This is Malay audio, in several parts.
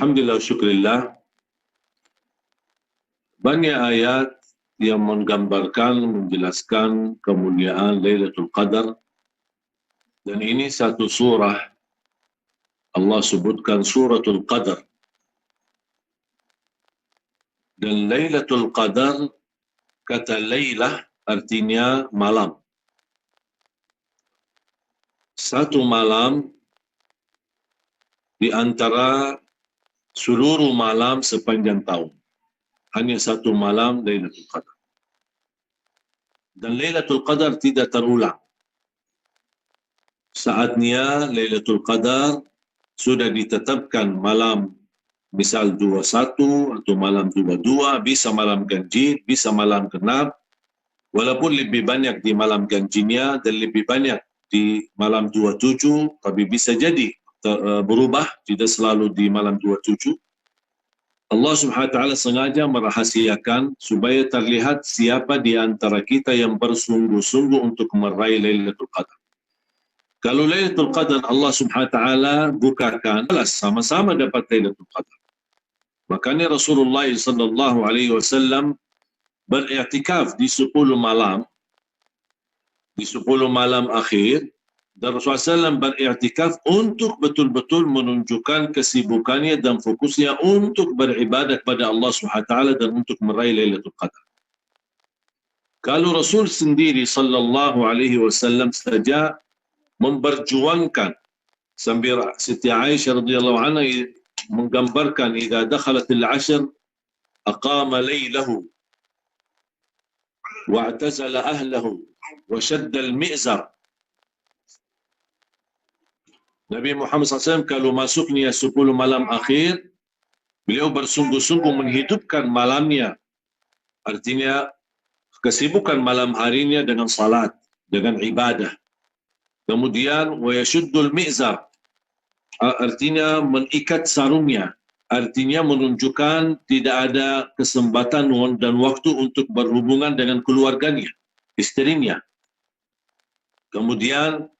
Alhamdulillah, syukurillah. Banyak ayat yang menggambarkan, menjelaskan kemuliaan Lailatul Qadar. Dan ini satu surah, Allah sebutkan suratul Qadar. Dan Lailatul Qadar, kata Lailah artinya malam. Satu malam di antara seluruh malam sepanjang tahun. Hanya satu malam Lailatul Qadar. Dan Lailatul Qadar tidak terulang. Saatnya Lailatul Qadar sudah ditetapkan malam misal 21 atau malam 22, bisa malam ganjil, bisa malam genap. Walaupun lebih banyak di malam ganjilnya dan lebih banyak di malam 27, tapi bisa jadi berubah, tidak selalu di malam 27. Allah Subhanahu wa taala sengaja merahasiakan supaya terlihat siapa di antara kita yang bersungguh-sungguh untuk meraih Lailatul Qadar. Kalau Lailatul Qadar Allah Subhanahu wa taala bukakan, sama-sama dapat Lailatul Qadar. Makanya Rasulullah sallallahu alaihi wasallam beriktikaf di 10 malam, di 10 malam akhir. Dan Rasulullah SAW beriktikaf untuk betul-betul menunjukkan kesibukannya dan fokusnya untuk beribadat kepada Allah SWT dan untuk meraih Lailatul Qadar. Kalau Rasul sendiri sallallahu alaihi wasallam saja memperjuangkan, sambil Siti Aisyah radhiyallahu anha menggambarkan idza dakhalatil ashr aqama lailahu wa'tazala ahlahu wa shadda al-mi'zar. Nabi Muhammad SAW kalau masuknya 10 malam akhir, beliau bersungguh-sungguh menghidupkan malamnya. Artinya kesibukan malam harinya dengan salat, dengan ibadah. Kemudian wa yashuddul mi'zar, artinya mengikat sarungnya. Artinya menunjukkan tidak ada kesempatan dan waktu untuk berhubungan dengan keluarganya, istrinya. Kemudian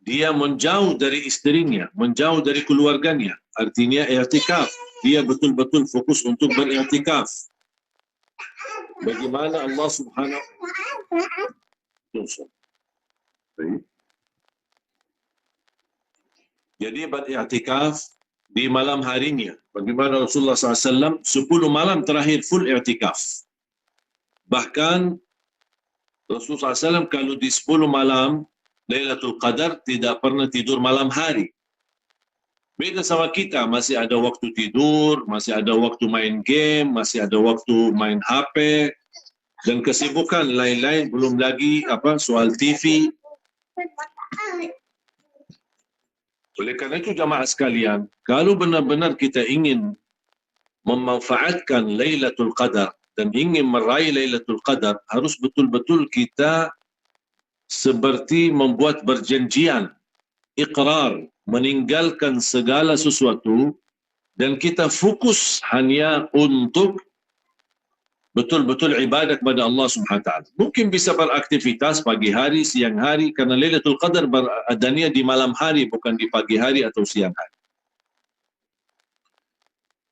dia menjauh dari istrinya, menjauh dari keluarganya. Artinya i'tikaf. Dia betul-betul fokus untuk beriktikaf. Bagaimana Allah Subhanahu jadi beriktikaf di malam harinya. Bagaimana Rasulullah SAW 10 malam terakhir full i'tikaf. Bahkan Rasulullah SAW kalau di 10 malam Lailatul Qadar tidak pernah tidur malam hari. Beda sama kita, masih ada waktu tidur, masih ada waktu main game, masih ada waktu main HP, dan kesibukan lain-lain, belum lagi soal TV. Oleh karena itu jamaah sekalian, kalau benar-benar kita ingin memanfaatkan Lailatul Qadar dan ingin meraih Lailatul Qadar, harus betul-betul kita seperti membuat perjanjian, iqrar, meninggalkan segala sesuatu dan kita fokus hanya untuk betul-betul ibadah kepada Allah Subhanahu wa taala. Mungkin bisa beraktivitas pagi hari, siang hari, karena Lailatul Qadar beradanya di malam hari, bukan di pagi hari atau siang hari.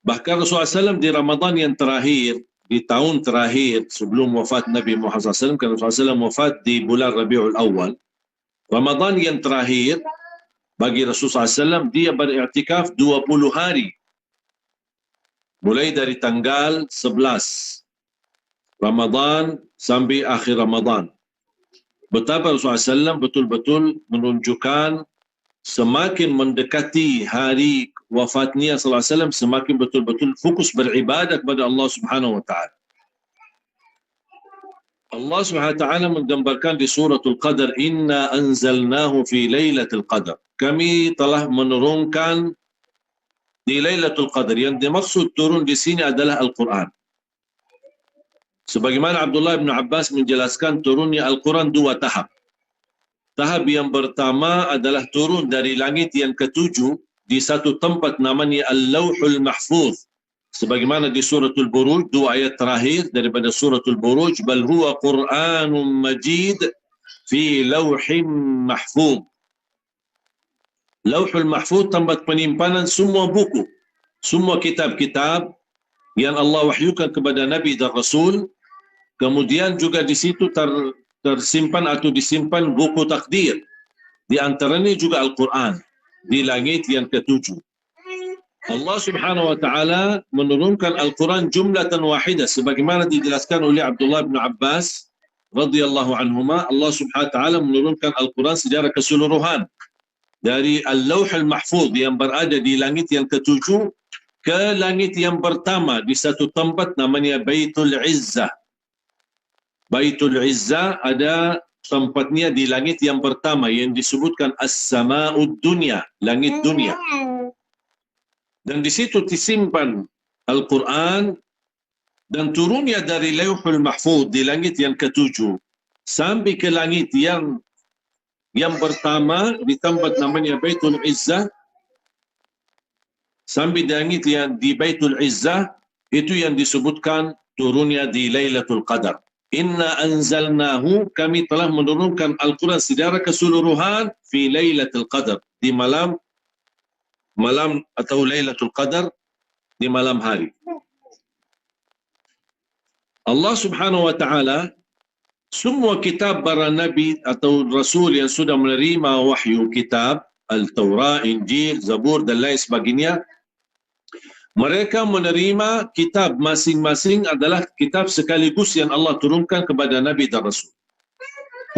Bahkan Rasulullah SAW di Ramadan yang terakhir, di tahun terakhir sebelum wafat Nabi Muhammad SAW, karena Rasulullah SAW wafat di bulan Rabiul Awal, Ramadan yang terakhir bagi Rasulullah SAW, dia beriktikaf 20 hari. Mulai dari tanggal 11 Ramadan sampai akhir Ramadan. Betapa Rasulullah SAW betul-betul menunjukkan semakin mendekati hari wafatnya sallallahu alaihi wasallam, semakin betul-betul fokus beribadah kepada Allah Subhanahu wa taala. Allah Subhanahu wa taala menggambarkan di suratul Qadar, inna anzalnahu fi lailatul qadar. Kami telah menurunkan di Lailatul Qadar. Yang dimaksud turun di sini adalah Al-Quran. Sebagaimana Abdullah bin Abbas menjelaskan, turunnya Al-Quran 2 tahap. Tahap yang pertama adalah turun dari langit yang ketujuh di satu tempat namanya Al-Lawhul Mahfuz. Sebagaimana di suratul Buruj, 2 ayat terakhir daripada suratul Buruj, bal huwa Qur'anun Majid fi lawhim mahfuz. Lawhul Mahfuz tempat penyimpanan semua buku. semua kitab-kitab yang Allah wahyukan kepada Nabi dan Rasul. Kemudian juga di situ tersimpan atau disimpan buku takdir. Di antaranya juga Al-Quran di langit yang ketujuh. Allah Subhanahu wa taala menurunkan Al-Quran jumlatan wahidah sebagaimana dijelaskan oleh Abdullah bin Abbas radhiyallahu anhuma. Allah Subhanahu wa taala menurunkan Al-Quran secara keseluruhan dari Al-Lauhul Mahfuz yang berada di langit yang ketujuh ke langit yang pertama di satu tempat namanya Baitul Izzah. Baitul Izzah ada tempatnya di langit yang pertama yang disebutkan As-Sama'ud Dunya, langit dunia. Dan di situ disimpan Al-Quran dan turunnya dari Lauhul Mahfuz di langit yang ketujuh sampai ke langit yang pertama di tempat namanya Baitul Izzah, sampai di langit yang di Baitul Izzah itu yang disebutkan turunnya di Lailatul Qadar. Inna anzalnahu, kami telah menurunkan Al-Quran secara keseluruhan fi Lailatul Qadar, di malam atau Lailatul Qadar, di malam hari. Allah Subhanahu wa taala semua kitab para nabi atau rasul yang sudah menerima wahyu kitab Al-Taurat, Injil, Zabur dan lain sebagainya, mereka menerima kitab masing-masing adalah kitab sekaligus yang Allah turunkan kepada Nabi dan Rasul.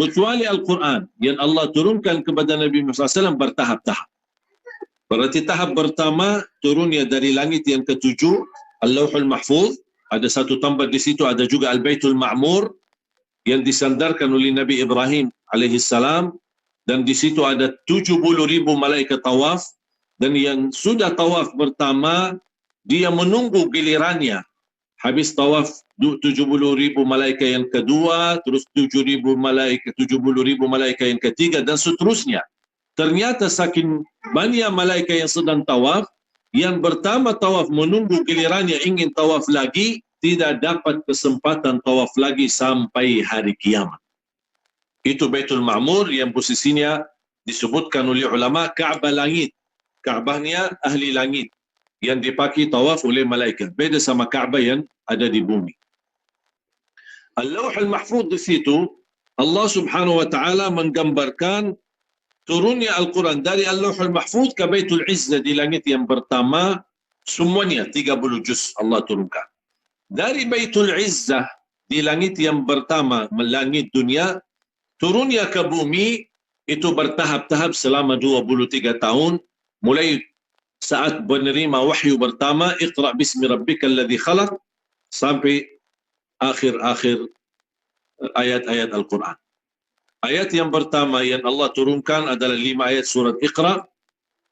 Kecuali Al-Quran yang Allah turunkan kepada Nabi Muhammad SAW bertahap-tahap. Berarti tahap pertama turunnya dari langit yang ketujuh, Al-Lauhul Mahfuz, ada satu tempat di situ, ada juga Al-Baitul Ma'mur yang disandarkan oleh Nabi Ibrahim alaihissalam, dan di situ ada 70,000 malaikat tawaf, dan yang sudah tawaf pertama dia menunggu gilirannya. Habis tawaf 70,000 malaikat yang kedua, terus 70,000 malaikat yang ketiga dan seterusnya. Ternyata saking banyak malaikat yang sedang tawaf, yang pertama tawaf menunggu gilirannya ingin tawaf lagi, tidak dapat kesempatan tawaf lagi sampai hari kiamat. Itu Baitul Ma'mur yang posisinya disebutkan oleh ulama Ka'bah langit. Ka'bahnya ahli langit yang dipakai tawaf oleh malaikat. Beda sama Ka'bah yang ada di bumi. Al-Lauhul Mahfuz di situ Allah Subhanahu wa taala menggambarkan turunnya Al-Quran dari Al-Lauhul Mahfuz ke Baitul Izzah di langit yang pertama, semuanya 30 juz Allah turunkan. Dari Baitul Izzah di langit yang pertama, langit dunia, turunnya ke bumi itu bertahap-tahap selama 23 tahun, mulai saat menerima wahyu pertama, Iqra' bismi rabbikal ladzi khalaq, sampai akhir-akhir ayat-ayat Al-Quran. Ayat yang pertama yang Allah turunkan adalah 5 ayat surat Iqra'.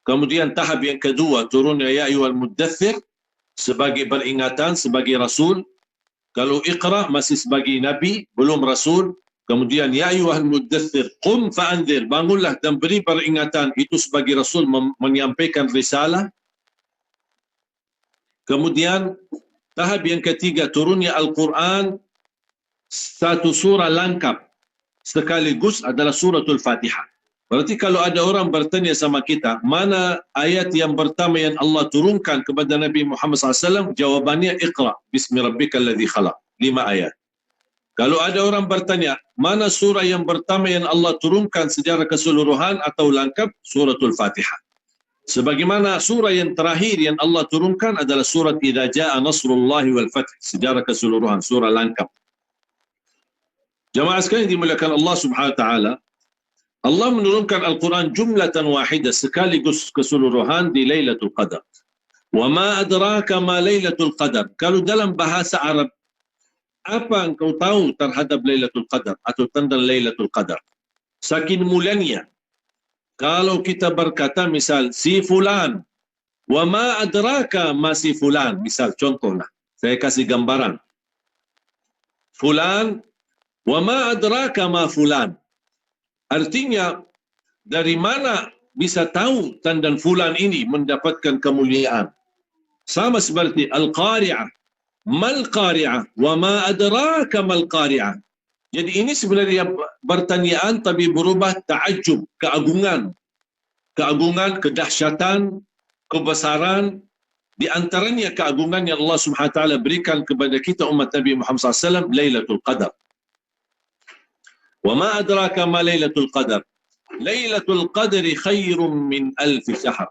Kemudian tahap yang kedua turunnya ya ayyuhal muddaththir sebagai peringatan, sebagai rasul. Kalau Iqra' masih sebagai nabi, belum rasul. Kemudian ya ayyuhal muddaththir qum fa'anzir, bangunlah dan beri peringatan, itu sebagai rasul menyampaikan risalah. Kemudian tahap yang ketiga turunnya Al-Quran satu surah lengkap sekaligus adalah suratul Fatihah. Berarti kalau ada orang bertanya sama kita, mana ayat yang pertama yang Allah turunkan kepada Nabi Muhammad SAW? Jawabannya Iqra' bismi rabbikal ladzi khalaq. 5 ayat. Kalau ada orang bertanya, mana surah yang pertama yang Allah turunkan secara keseluruhan atau lengkap? Suratul Fatihah. Sebagaimana surah yang terakhir yang Allah turunkan adalah surat Idza Jaa Nasrullahi wal Fath, secara keseluruhan, surah lengkap. Jamaah sekalian dimuliakan Allah Subhanahu wa taala, Allah menurunkan Al-Quran jumlatan wahidah sekaligus keseluruhan di Lailatul Qadar. Wa ma adraka ma Lailatul Qadar. Kalau dalam bahasa Arab, apa engkau tahu terhadap Lailatul Qadar atau tentang Lailatul Qadar? Saking mulianya. Kalau kita berkata misal si fulan, wa ma adraka ma si fulan, misal contohlah, saya kasih gambaran. Fulan, wa ma adraka ma fulan. Artinya, dari mana bisa tahu tentang fulan ini mendapatkan kemuliaan? Sama seperti Al-Qari'ah. Mal Qari'ah, wa ma adraka mal Qari'ah. Jadi ini sebenarnya pertanyaan tapi berubah ta'ajub, keagungan. Keagungan, kedahsyatan, kebesaran Di antaranya keagungan yang Allah Subhanahu wa taala berikan kepada kita umat Nabi Muhammad SAW, Lailatul Qadar. Wa ma adraka ma Lailatul Qadar? Lailatul Qadri khairum min alfi syahr.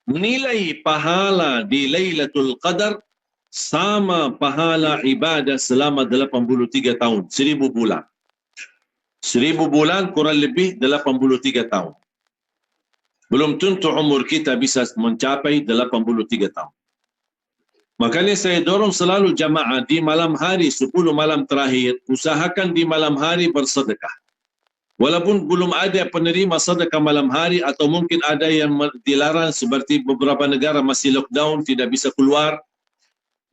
Nilai pahala di Lailatul Qadar sama pahala ibadah selama 83 tahun, 1000 bulan. 1000 bulan kurang lebih 83 tahun. Belum tentu umur kita bisa mencapai 83 tahun. Makanya saya dorong selalu jamaah di malam hari 10 malam terakhir, usahakan di malam hari bersedekah. Walaupun belum ada penerima sedekah malam hari atau mungkin ada yang dilarang seperti beberapa negara masih lockdown, tidak bisa keluar.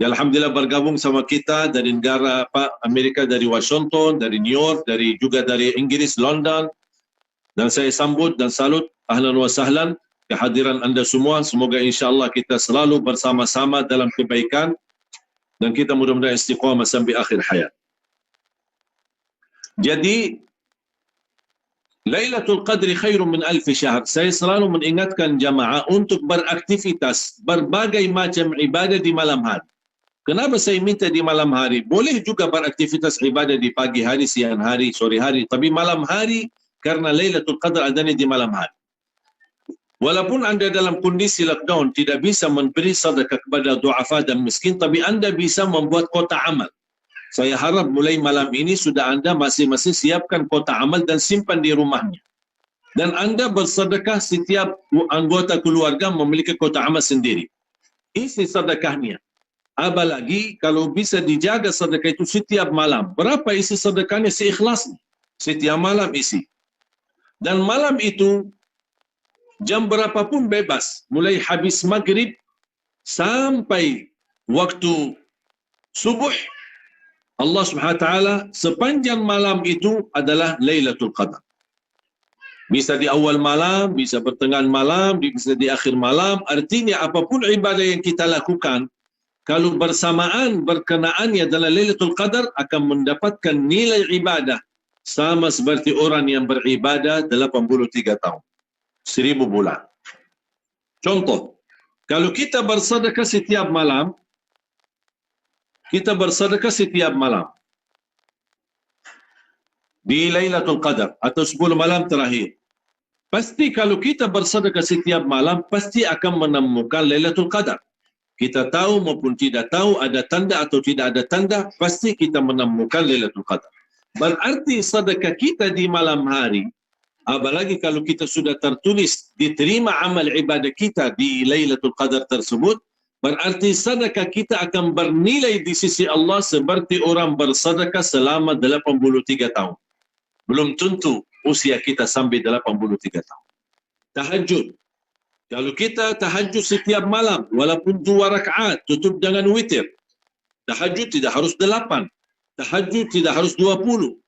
Ya, Alhamdulillah bergabung sama kita dari negara Amerika, dari Washington, dari New York, juga dari Inggris, London. Dan saya sambut dan salut, ahlan wa sahlan, kehadiran anda semua. Semoga insyaAllah kita selalu bersama-sama dalam kebaikan dan kita mudah-mudahan istiqamah sampai akhir hayat. Jadi, Lailatul Qadri khairum min alfi syahr. Saya selalu mengingatkan jamaah untuk beraktivitas berbagai macam ibadah di malam hari. Kenapa saya minta di malam hari? Boleh juga beraktivitas ibadah di pagi hari, siang hari, sore hari. Tapi malam hari, karena Lailatul Qadar adanya di malam hari. Walaupun anda dalam kondisi lockdown, tidak bisa memberi sedekah kepada du'afa dan miskin, tapi anda bisa membuat kotak amal. Saya harap mulai malam ini sudah anda masing-masing siapkan kotak amal dan simpan di rumahnya. Dan anda bersedekah, setiap anggota keluarga memiliki kotak amal sendiri. Isi sedekahnya. Apalagi kalau bisa dijaga sedekah itu setiap malam. Berapa isi sedekahnya? Seikhlasnya. Setiap malam isi. Dan malam itu, jam berapapun bebas. Mulai habis maghrib sampai waktu subuh. Allah Subhanahu wa taala sepanjang malam itu adalah Lailatul Qadar. Bisa di awal malam, bisa pertengahan malam, bisa di akhir malam. Artinya apapun ibadah yang kita lakukan, kalau bersamaan berkenaannya dalam Lailatul Qadar akan mendapatkan nilai ibadah sama seperti orang yang beribadah 83 tahun. 1000 bulan. Contoh, kalau kita bersedekah setiap malam, di Lailatul Qadar atau 10 malam terakhir. Pasti kalau kita bersedekah setiap malam, pasti akan menemukan Lailatul Qadar. Kita tahu maupun tidak tahu, ada tanda atau tidak ada tanda, pasti kita menemukan Lailatul Qadar. Berarti sedekah kita di malam hari, apalagi kalau kita sudah tertulis diterima amal ibadah kita di Lailatul Qadar tersebut, berarti sedekah kita akan bernilai di sisi Allah seperti orang bersedekah selama 83 tahun. Belum tentu usia kita sampai 83 tahun. Tahajud. Kalau kita tahajud setiap malam, walaupun 2 rakaat, tutup dengan witir. Tahajud tidak harus 8. Tahajud tidak harus 20.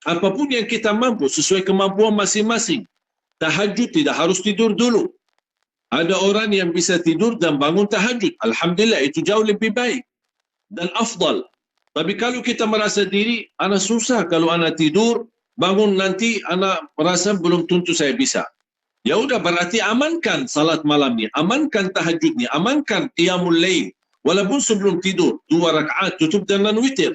Apapun yang kita mampu, sesuai kemampuan masing-masing. Tahajud tidak harus tidur dulu. Ada orang yang bisa tidur dan bangun tahajud. Alhamdulillah, itu jauh lebih baik dan afdal. Tapi kalau kita merasa diri, anak susah kalau anak tidur, bangun nanti anak merasa belum tentu saya bisa. Ya udah, berarti amankan salat malamnya, amankan tahajudnya, amankan qiyamul lail. Walaupun sebelum tidur, 2 rakaat tutup dengan witir.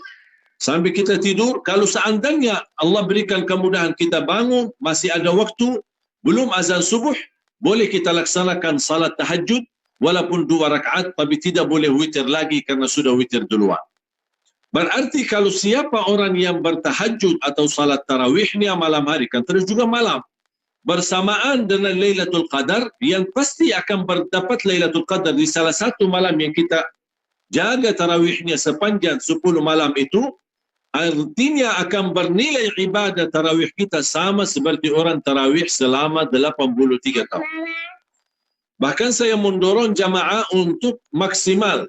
Sampai kita tidur, kalau seandainya Allah berikan kemudahan kita bangun, masih ada waktu, belum azan subuh, boleh kita laksanakan salat tahajud walaupun 2 rakaat, tapi tidak boleh witir lagi karena sudah witir duluan. Berarti kalau siapa orang yang bertahajud atau salat tarawihnya malam hari, kan terus juga malam, bersamaan dengan Lailatul Qadar, yang pasti akan berdapat Lailatul Qadar di salah satu malam yang kita jaga tarawihnya sepanjang 10 malam itu, artinya akan bernilai ibadah tarawih kita sama seperti orang tarawih selama 83 tahun. Bahkan saya mendorong jamaah untuk maksimal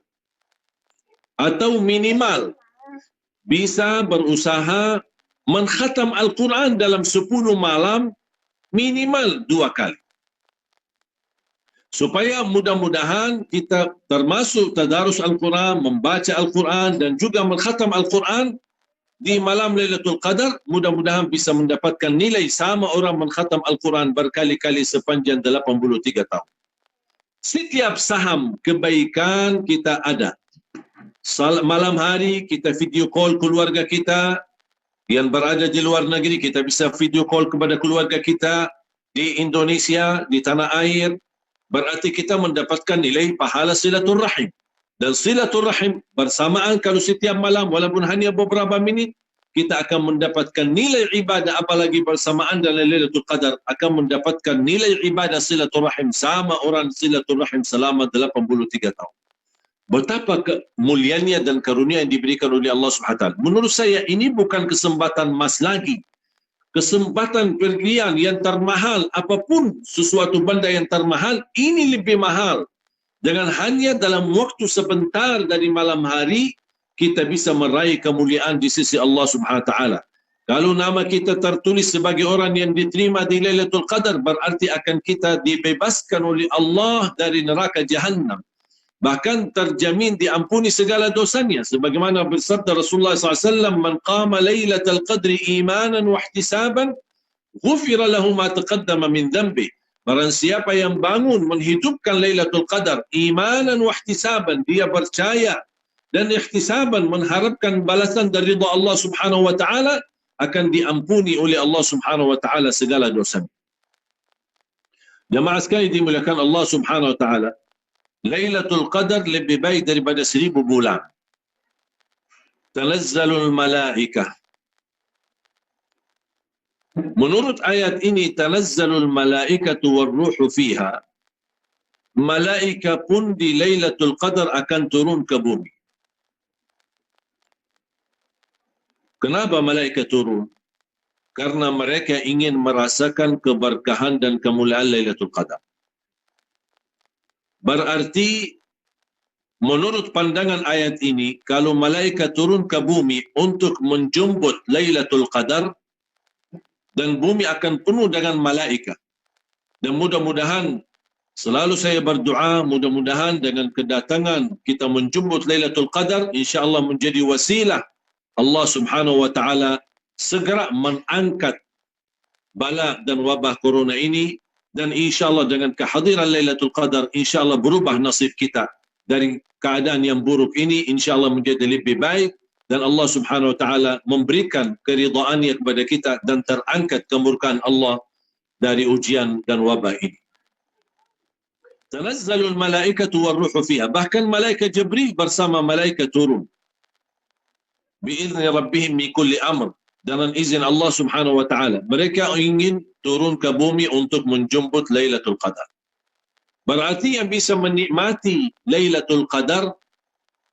atau minimal bisa berusaha mengkhatam Al-Quran dalam 10 malam minimal 2 kali. Supaya mudah-mudahan kita termasuk tadarus Al-Quran, membaca Al-Quran dan juga mengkhatam Al-Quran di malam Lailatul Qadar, mudah-mudahan bisa mendapatkan nilai sama orang mengkhatam Al-Quran berkali-kali sepanjang 83 tahun. Setiap saham kebaikan kita ada. Malam hari kita video call keluarga kita yang berada di luar negeri, kita bisa video call kepada keluarga kita di Indonesia, di tanah air. Berarti kita mendapatkan nilai pahala silaturrahim. Dan silaturrahim bersamaan kalau setiap malam walaupun hanya beberapa minit, kita akan mendapatkan nilai ibadah, apalagi bersamaan dalam Lailatul Qadar akan mendapatkan nilai ibadah silaturrahim sama orang silaturrahim selama 83 tahun. Betapa mulianya dan karunia yang diberikan oleh Allah SWT. Menurut saya ini bukan kesempatan emas lagi. Kesempatan pergian yang termahal, apapun sesuatu benda yang termahal, ini lebih mahal. Dengan hanya dalam waktu sebentar dari malam hari, kita bisa meraih kemuliaan di sisi Allah SWT. Kalau nama kita tertulis sebagai orang yang diterima di Lailatul Qadar, berarti akan kita dibebaskan oleh Allah dari neraka Jahannam. Bahkan terjamin diampuni segala dosanya. Sebagaimana bersabda Rasulullah SAW, "Man qama Lailatul Qadri imanan wa ihtisaban, ghufira lahu ma taqaddama min dhanbi." Barang siapa yang bangun menghidupkan Lailatul Qadar imanan wa ihtisaban, dia percaya dan ihtisaban mengharapkan balasan dari ridha Allah Subhanahu wa taala, akan diampuni oleh Allah Subhanahu wa taala segala dosanya. Jemaah sekalian dimuliakan Allah Subhanahu wa taala, Lailatul Qadar lebih baik daripada 1000 bulan. Tanazzalul malaikah. Menurut ayat ini, tanazzalul malaikatu warruhu fiha. Malaika pun di Lailatul Qadar akan turun ke bumi. Kenapa malaikat turun? Karena mereka ingin merasakan keberkahan dan kemuliaan Lailatul Qadar. Berarti menurut pandangan ayat ini, kalau malaikat turun ke bumi untuk menjemput Lailatul Qadar, dan bumi akan penuh dengan malaikat. Dan mudah-mudahan, selalu saya berdoa, mudah-mudahan dengan kedatangan kita menjemput Lailatul Qadar, insya-Allah menjadi wasilah Allah Subhanahu wa taala segera mengangkat bala dan wabah corona ini, dan insya-Allah dengan kehadiran Lailatul Qadar insya-Allah berubah nasib kita dari keadaan yang buruk ini, insya-Allah menjadi lebih baik, dan Allah Subhanahu wa taala memberikan keridhaannya kepada kita dan terangkat kemurkaan Allah dari ujian dan wabah ini. Tanazzalul malaikatu warruhu fiha. Bahkan malaikat Jibril bersama malaikat turun. Biizni rabbihim min kulli amr. Dengan izin Allah Subhanahu wa taala. Mereka ingin turun ke bumi untuk menjemput Lailatul Qadar. Berarti yang bisa menikmati Lailatul Qadar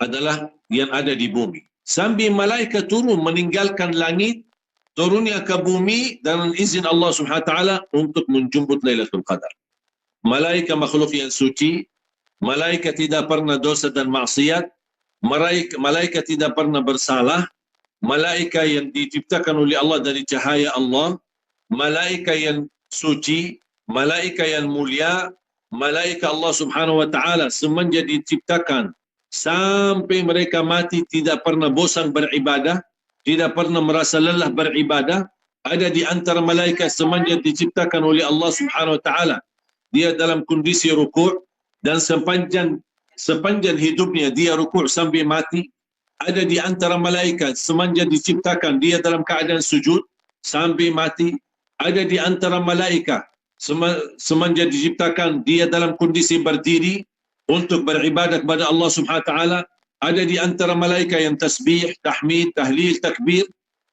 adalah yang ada di bumi. Sambil malaikat turun meninggalkan langit, turunnya ke bumi dengan izin Allah Subhanahu wa taala untuk menjemput Lailatul Qadar. Malaikat makhluk yang suci, malaikat tidak pernah dosa dan maksiat, malaikat tidak pernah bersalah, malaikat yang diciptakan oleh Allah dari cahaya Allah, malaikat yang suci, malaikat yang mulia, malaikat Allah Subhanahu wa taala semenjak diciptakan sampai mereka mati tidak pernah bosan beribadah, tidak pernah merasa lelah beribadah. Ada di antara malaikat semenjak diciptakan oleh Allah Subhanahu wa taala, dia dalam kondisi rukuk, dan sepanjang hidupnya dia rukuk sampai mati. Ada di antara malaikat semenjak diciptakan dia dalam keadaan sujud sampai mati. Ada di antara malaikat semenjak diciptakan dia dalam kondisi berdiri untuk beribadah kepada Allah Subhanahu wa taala. Ada di antara malaikat yang tasbih, tahmid, tahlil, takbir.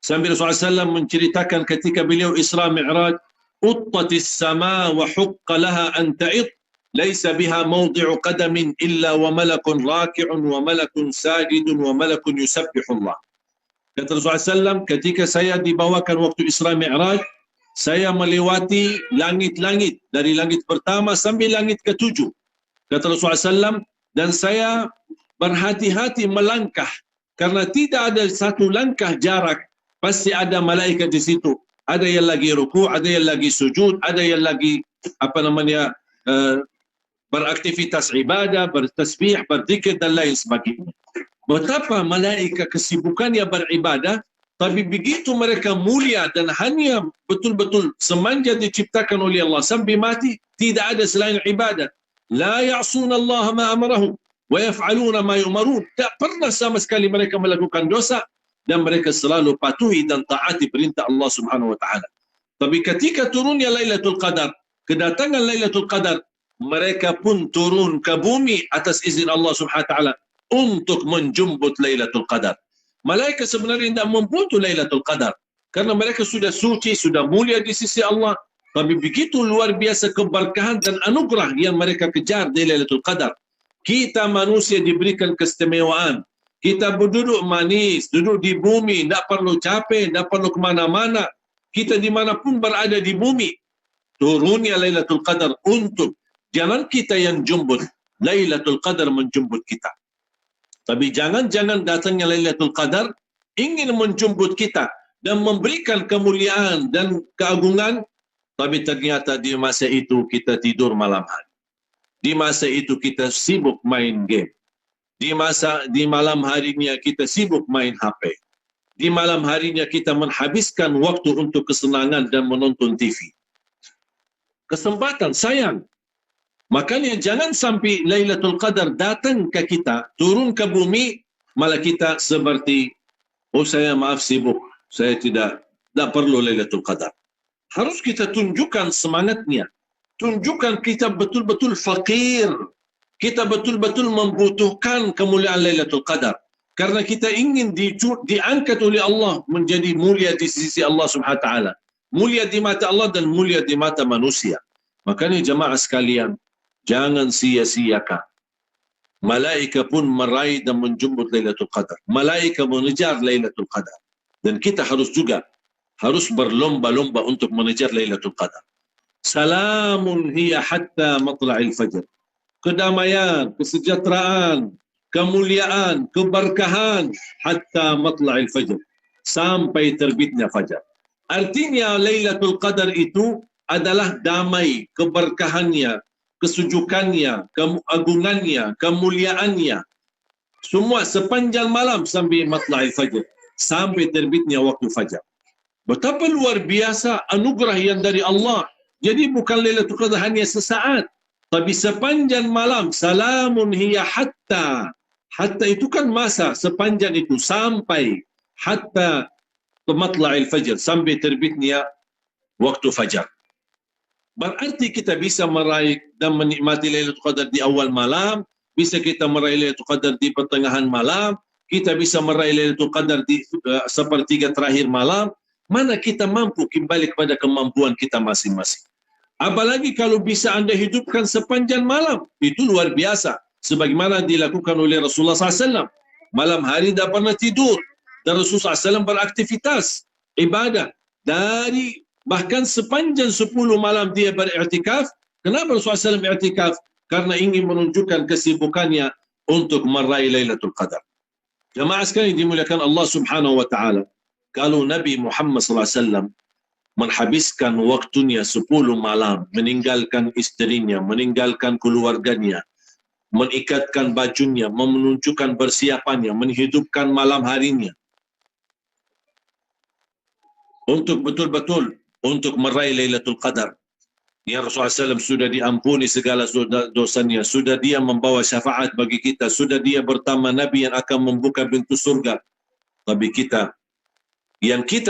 Sambil Rasulullah SAW menceritakan ketika beliau Isra Mi'raj, "Uttatis sama wa huqqa laha an ta'id, laisa biha mawdi'u qadamin illa wa malakun raki'un wa malakun sajidun wa malakun yusabbihullah." Kata Rasulullah SAW, ketika saya dibawakan waktu Isra Mi'raj, saya melewati langit-langit, dari langit pertama sampai langit ketujuh. Kata Rasulullah SAW, dan saya berhati-hati melangkah, karena tidak ada satu langkah jarak, pasti ada malaikat di situ. Ada yang lagi ruku', ada yang lagi sujud, ada yang lagi beraktivitas ibadah, bertasbih, berzikir dan lain sebagainya. Betapa malaikat kesibukannya beribadah, tapi begitu mereka mulia dan hanya betul-betul semenjak diciptakan oleh Allah sampai mati, tidak ada selain ibadah. La ya'suna Allah ma amarahum wa yaf'aluna ma yu'marun. Tak pernah sama sekali mereka melakukan dosa dan mereka selalu patuhi dan taati perintah Allah Subhanahu wa taala. Tapi ketika turunnya Lailatul Qadar, kedatangan Lailatul Qadar, mereka pun turun ke bumi atas izin Allah Subhanahu wa taala untuk menjemput Lailatul Qadar. Malaikat sebenarnya tidak membutuh Lailatul Qadar karena mereka sudah suci, sudah mulia di sisi Allah. Tapi begitu luar biasa keberkahan dan anugerah yang mereka kejar di Lailatul Qadar. Kita manusia diberikan keistimewaan. Kita berduduk manis, duduk di bumi, tidak perlu capek, tidak perlu kemana-mana. Kita dimanapun berada di bumi. Turunnya Lailatul Qadar untuk jangan kita yang jemput. Lailatul Qadar menjemput kita. Tapi jangan-jangan datangnya Lailatul Qadar ingin menjemput kita dan memberikan kemuliaan dan keagungan, tapi ternyata di masa itu kita tidur malam hari. Di masa itu kita sibuk main game. Di malam harinya kita sibuk main HP. Di malam harinya kita menghabiskan waktu untuk kesenangan dan menonton TV. Kesempatan sayang. Makanya jangan sampai Lailatul Qadar datang ke kita, turun ke bumi, malah kita seperti, oh saya maaf sibuk, saya tidak perlu Lailatul Qadar. Harus kita tunjukkan semangatnya. Tunjukkan kita betul-betul fakir. Kita betul-betul membutuhkan kemuliaan Lailatul Qadar. Karena kita ingin diangkat oleh Allah menjadi mulia di sisi Allah Subhanahu wa taala. Mulia di mata Allah dan mulia di mata manusia. Makanya jemaah sekalian, jangan sia-siakan. Malaikat pun meraih dan menjemput Lailatul Qadar. Malaikat mengejar Lailatul Qadar. Dan kita harus berlomba-lomba untuk mengejar Lailatul Qadar. Salamun hiya hatta matla'il fajr. Kedamaian, kesejahteraan, kemuliaan, keberkahan hatta matla'il fajr. Sampai terbitnya fajar. Artinya Lailatul Qadar itu adalah damai, keberkahannya, kesujukannya, keagungannya, kemuliaannya. Semua sepanjang malam sampai matla'il fajr. Sampai terbitnya waktu fajar. Betapa luar biasa anugerah yang dari Allah. Jadi bukan Lailatul Qadar hanya sesaat, tapi sepanjang malam. Salamun hiya hatta. Hatta itu kan masa, sepanjang itu sampai hatta matla'il fajr, sampai terbitnya waktu fajar. Berarti kita bisa meraih dan menikmati Lailatul Qadar di awal malam, bisa kita meraih Lailatul Qadar di pertengahan malam, kita bisa meraih Lailatul Qadar di sepertiga terakhir malam. Mana kita mampu kembali kepada kemampuan kita masing-masing. Apalagi kalau bisa anda hidupkan sepanjang malam. Itu luar biasa. Sebagaimana dilakukan oleh Rasulullah SAW. Malam hari tidak pernah tidur. Dan Rasulullah SAW beraktivitas, ibadah. Bahkan sepanjang 10 malam dia beriktikaf. Kenapa Rasulullah SAW beriktikaf? Karena ingin menunjukkan kesibukannya untuk meraih Lailatul Qadar. Jemaah sekalian dimuliakan Allah Subhanahu wa taala. Kalau Nabi Muhammad SAW menghabiskan waktunya 10 malam, meninggalkan istrinya, meninggalkan keluarganya, mengikatkan bajunya, menunjukkan persiapannya, menghidupkan malam harinya, untuk betul-betul untuk meraih Lailatul Qadar. Ya Rasulullah SAW sudah diampuni segala dosanya, sudah dia membawa syafaat bagi kita, sudah dia bertama Nabi yang akan membuka pintu surga. Tapi kita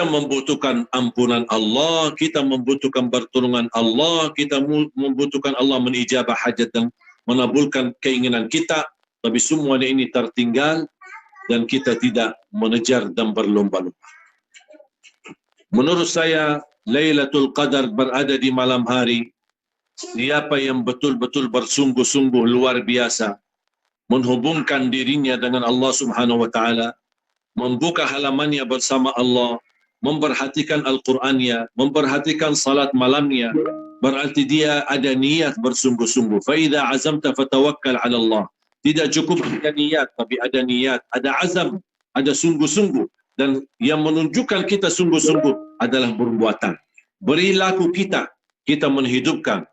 membutuhkan ampunan Allah, kita membutuhkan pertolongan Allah, kita membutuhkan Allah menijabah hajat dan menabulkan keinginan kita, tapi semua ini tertinggal dan kita tidak mengejar dan berlomba-lomba. Menurut saya, Lailatul Qadar berada di malam hari. Siapa yang betul-betul bersungguh-sungguh luar biasa menghubungkan dirinya dengan Allah Subhanahu wa taala, membuka halamannya bersama Allah, memperhatikan Al-Qurannya, memperhatikan salat malamnya, berarti dia ada niat bersungguh-sungguh. Fa idza azamta fatawakkal 'ala Allah. Tidak cukup ada niat, tapi ada niat, ada azam, ada sungguh-sungguh. Dan yang menunjukkan kita sungguh-sungguh adalah perbuatan. Perilaku kita menghidupkan.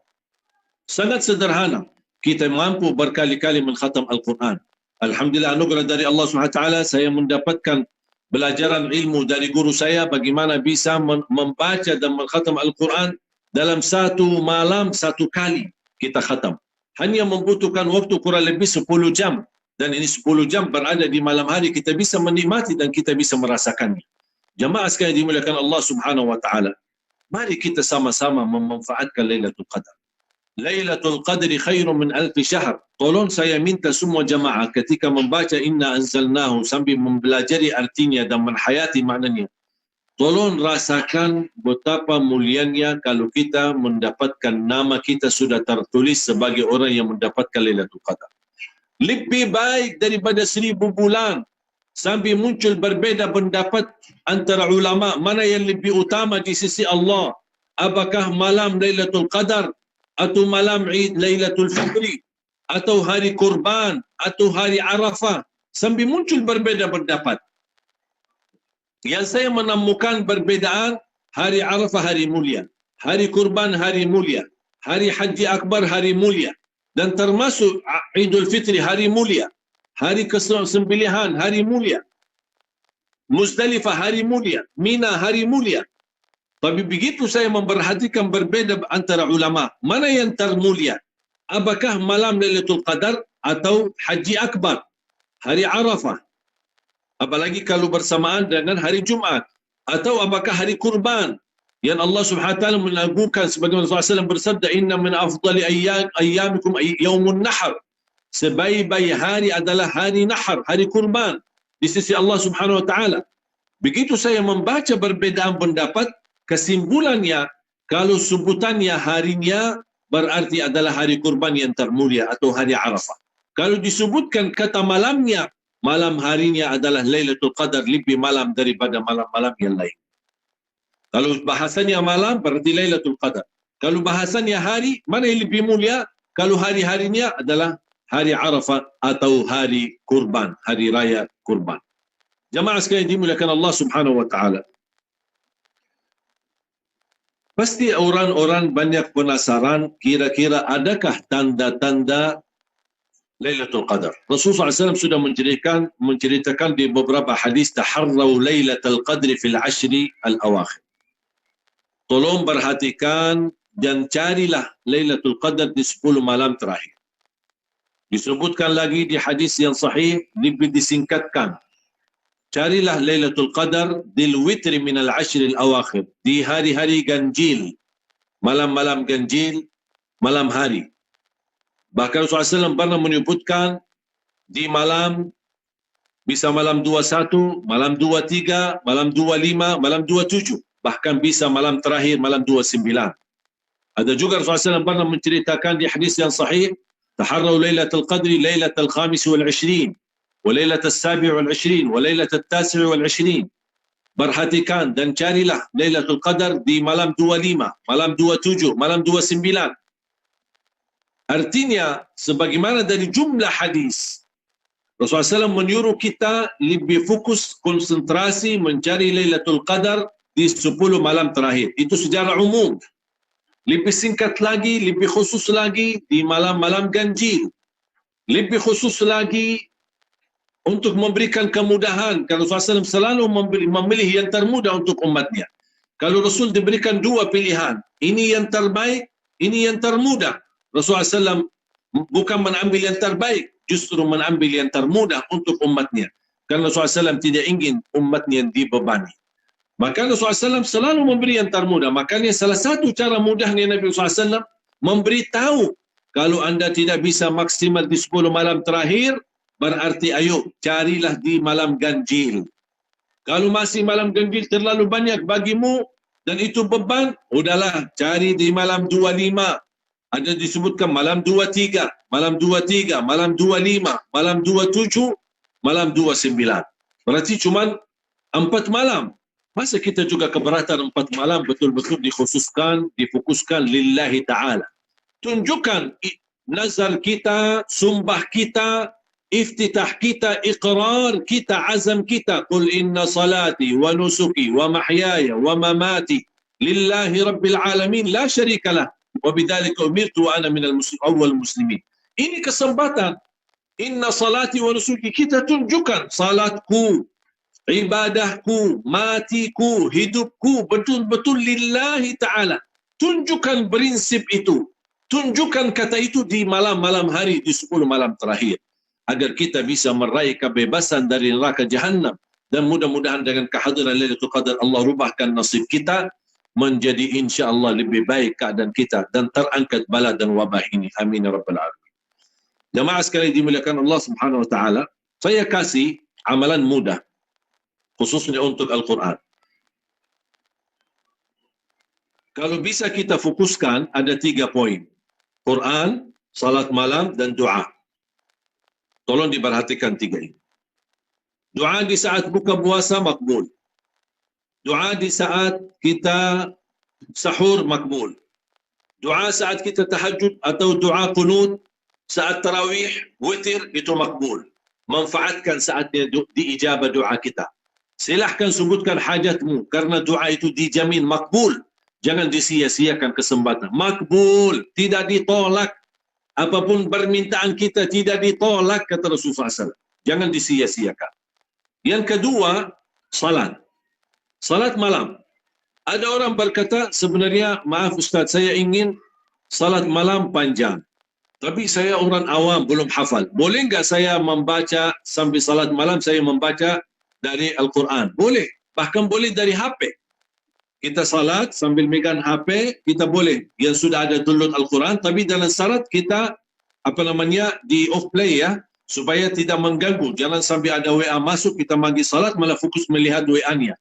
Sangat sederhana. Kita mampu berkali-kali mengkhatam Al-Quran. Alhamdulillah anugerah dari Allah SWT, saya mendapatkan belajaran ilmu dari guru saya bagaimana bisa membaca dan mengkhatam Al-Quran dalam satu malam, satu kali kita khatam. hanya membutuhkan waktu kurang lebih 10 jam. Dan ini 10 jam berada di malam hari, kita bisa menikmati dan kita bisa merasakannya. Jamaah sekalian dimuliakan Allah Subhanahu wa taala. Mari kita sama-sama memanfaatkan Lailatul Qadar. Lailatul Qadri khairun min alfi syahr. Tolong saya minta semua jamaah ketika membaca Inna Anzalnahu sambil mempelajari artinya dan menhayati maknanya. Tolong rasakan betapa mulianya kalau kita mendapatkan nama kita sudah tertulis sebagai orang yang mendapatkan Lailatul Qadar. Lebih baik daripada 1000 bulan. Sampai muncul berbeza pendapat antara ulama mana yang lebih utama di sisi Allah. Apakah malam Lailatul Qadar atau malam Eid Lailatul Fitri atau hari kurban atau hari Arafah? Sampai muncul berbeza pendapat. Yang saya menemukan perbezaan, hari Arafah hari mulia, hari kurban hari mulia, hari Haji Akbar hari mulia, dan termasuk Idul Fitri hari mulia, hari kesembelihan hari mulia, Muzdalifah hari mulia, Mina hari mulia. Tapi begitu saya memperhatikan berbeza antara ulama, mana yang termulia? Apakah malam Lailatul Qadar atau Haji Akbar, hari Arafah? Apalagi kalau bersamaan dengan hari Jumaat. Atau apakah hari kurban yang Allah Subhanahu wa taala menagukan sebagaimana Rasulullah SAW bersabda, inna min afdali ayyamikum yaumun nahar. Sebaik-baik hari adalah hari nahar, hari kurban di sisi Allah Subhanahu wa taala. Begitu saya membaca perbedaan pendapat, kesimpulannya kalau sebutannya harinya berarti adalah hari kurban yang termulia atau hari Arafah. Kalau disebutkan kata malamnya, malam harinya adalah Lailatul Qadar, lebih malam daripada malam-malam yang lain. Kalau bahasanya malam berarti Lailatul Qadar. Kalau bahasanya hari, mana yang lebih mulia? Kalau hari-harinya adalah hari Arafah atau hari kurban, hari raya kurban. Jamaah sekalian dimuliakan Allah Subhanahu wa taala. Pasti orang-orang banyak penasaran, kira-kira adakah tanda-tanda Lailatul Qadar. Rasulullah SAW sudah menceritakan di beberapa hadis, taharrau Lailatul Qadri fil ashri al-awakhir. Tolong perhatikan dan carilah Lailatul Qadar di 10 malam terakhir. Disebutkan lagi di hadis yang sahih, lebih disingkatkan. Carilah Lailatul Qadar dil witri min al-ashri al-awakhir, di hari-hari ganjil, malam-malam ganjil, malam hari. Bahkan Rasulullah SAW pernah menyebutkan di malam, bisa malam 21, malam 23, malam 25, malam 27. Bahkan bisa malam terakhir, malam 29. Ada juga Rasulullah SAW pernah menceritakan di hadis yang sahih, taharrau Lailatul Qadri Lailatul Khamis wal 20, wa Lailatul Sabi' wal 20, wa Lailatul Tasi' wal 20. Perhatikan dan carilah Lailatul Qadar di malam 25, malam 27, malam 29. Artinya, sebagaimana dari jumlah hadis, Rasulullah SAW menyuruh kita lebih fokus, konsentrasi mencari Lailatul Qadar di 10 malam terakhir. Itu secara umum. Lebih singkat lagi, lebih khusus lagi di malam-malam ganjil. Lebih khusus lagi untuk memberikan kemudahan. Kalau Rasulullah SAW selalu memilih yang termudah untuk umatnya. Kalau Rasul diberikan dua pilihan, ini yang terbaik, ini yang termudah. Rasulullah SAW bukan mengambil yang terbaik, justru mengambil yang termudah untuk umatnya. Karena Rasulullah SAW tidak ingin umatnya dibebani. Maka Rasulullah SAW selalu memberi yang termudah. Makanya salah satu cara mudahnya Nabi SAW memberitahu, kalau anda tidak bisa maksimal di 10 malam terakhir, berarti ayo carilah di malam ganjil. Kalau masih malam ganjil terlalu banyak bagimu dan itu beban, udahlah cari di malam 25. Ada disebutkan malam 23, malam 23, malam 25, malam 27, malam 29. Berarti cuma 4 malam. Masa kita juga keberatan 4 malam betul-betul dikhususkan, difokuskan lillahi ta'ala. Tunjukkan nazar kita, sumpah kita, iftitah kita, iqrar kita, azam kita. Qul inna salati wa nusuki wa mahyaya wa mamati lillahi rabbil alamin la syarika lah. Wabidzalika umirtu wa ana minal awwal muslimin. Ini kesempatan. Inna salati wa nusuki, kita tunjukkan salatku, ibadahku, matiku, hidupku betul-betul lillahi ta'ala. Tunjukkan prinsip itu. Tunjukkan kata itu di malam-malam hari, di 10 malam terakhir, agar kita bisa meraih kebebasan dari neraka Jahannam. Dan mudah-mudahan dengan kehadiran Lailatul Qadar Allah rubahkan nasib kita menjadi insya-Allah lebih baik keadaan kita dan terangkat bala dan wabah ini. Amin ya rabbal alamin. Jemaah sekalian dimuliakan Allah Subhanahu wa taala, saya kasih amalan mudah khususnya untuk Al-Quran. Kalau bisa kita fokuskan, ada 3 poin. Quran, salat malam, dan doa. Tolong diperhatikan 3 ini. Doa di saat buka puasa, makbul. Doa di saat kita sahur, makbul. Doa saat kita tahajud atau doa qunut, saat tarawih, witir, itu makbul. Manfaatkan saatnya diijabah doa kita. Silahkan sebutkan hajatmu, karena doa itu dijamin makbul. Jangan disia-siakan kesempatan. Makbul, tidak ditolak. Apapun permintaan kita tidak ditolak, kata Rasulullah SAW. Jangan disia-siakan. Yang kedua, salat. Salat malam. Ada orang berkata, sebenarnya, maaf Ustaz, saya ingin salat malam panjang. Tapi saya orang awam, belum hafal. Boleh enggak saya membaca sambil salat malam, saya membaca dari Al-Quran? Boleh. Bahkan boleh dari HP. Kita salat sambil megang HP, kita boleh. Yang sudah ada download Al-Quran, tapi dalam syarat kita, di off play ya, supaya tidak mengganggu. Jangan sampai ada WA masuk, kita magi salat, malah fokus melihat WA-nya.